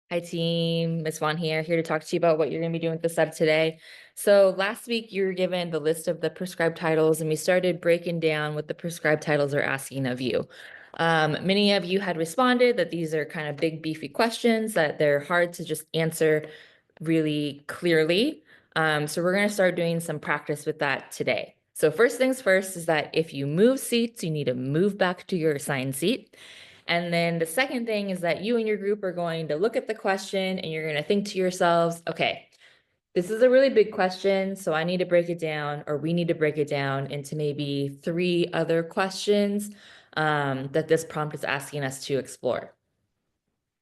Hi team, Miss Vaughn here to talk to you about what you're going to be doing with the sub today. So last week you were given the list of the prescribed titles and we started breaking down what the prescribed titles are asking of you. Many of you had responded that these are kind of big beefy questions, that they're hard to just answer really clearly. So we're going to start doing some practice with that today. So first things first is that if you move seats, you need to move back to your assigned seat. And then the second thing is that you and your group are going to look at the question and you're going to think to yourselves, okay, this is a really big question, so I need to break it down, or we need to break it down into maybe 3 other questions that this prompt is asking us to explore.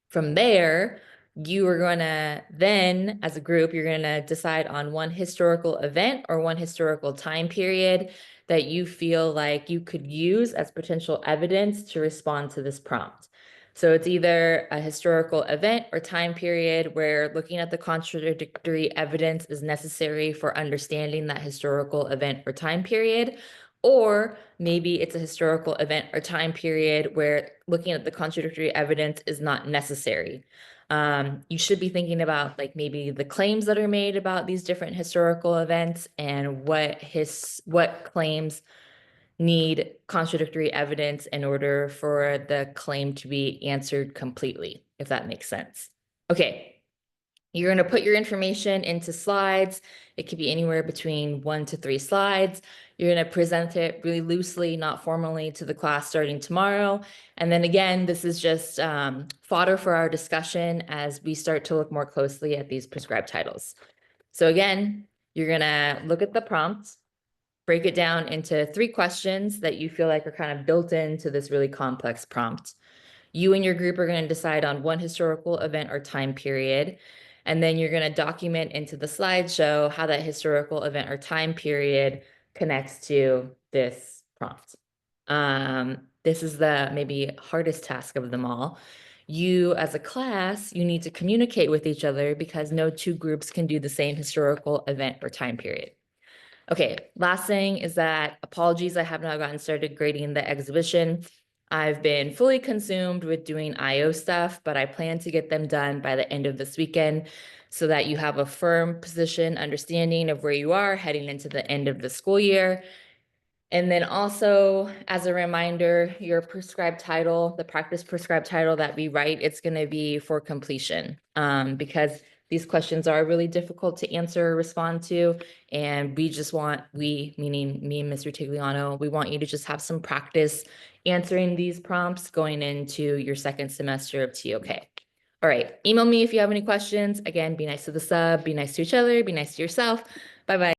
From there, you are going to then, as a group, you're going to decide on one historical event or one historical time period that you feel like you could use as potential evidence to respond to this prompt. So it's either a historical event or time period where looking at the contradictory evidence is necessary for understanding that historical event or time period, or maybe it's a historical event or time period where looking at the contradictory evidence is not necessary. You should be thinking about like maybe the claims that are made about these different historical events and what claims need contradictory evidence in order for the claim to be answered completely, if that makes sense. Okay. You're going to put your information into slides. It could be anywhere between 1 to 3 slides. You're going to present it really loosely, not formally, to the class starting tomorrow. And then again, this is just fodder for our discussion as we start to look more closely at these prescribed titles. So again, you're going to look at the prompt, break it down into 3 questions that you feel like are kind of built into this really complex prompt. You and your group are going to decide on one historical event or time period. And then you're going to document into the slideshow how that historical event or time period connects to this prompt. This is the maybe hardest task of them all. You, as a class, you need to communicate with each other because no 2 groups can do the same historical event or time period. Okay, last thing is that apologies, I have not gotten started grading the exhibition. I've been fully consumed with doing IO stuff, but I plan to get them done by the end of this weekend so that you have a firm position understanding of where you are heading into the end of the school year. And then also, as a reminder, your prescribed title, the practice prescribed title that we write, it's going to be for completion because these questions are really difficult to answer or respond to. And we just want, meaning me and Mr. Tigliano, we want you to just have some practice answering these prompts going into your second semester of TOK. All right, email me if you have any questions. Again, be nice to the sub, be nice to each other, be nice to yourself. Bye-bye.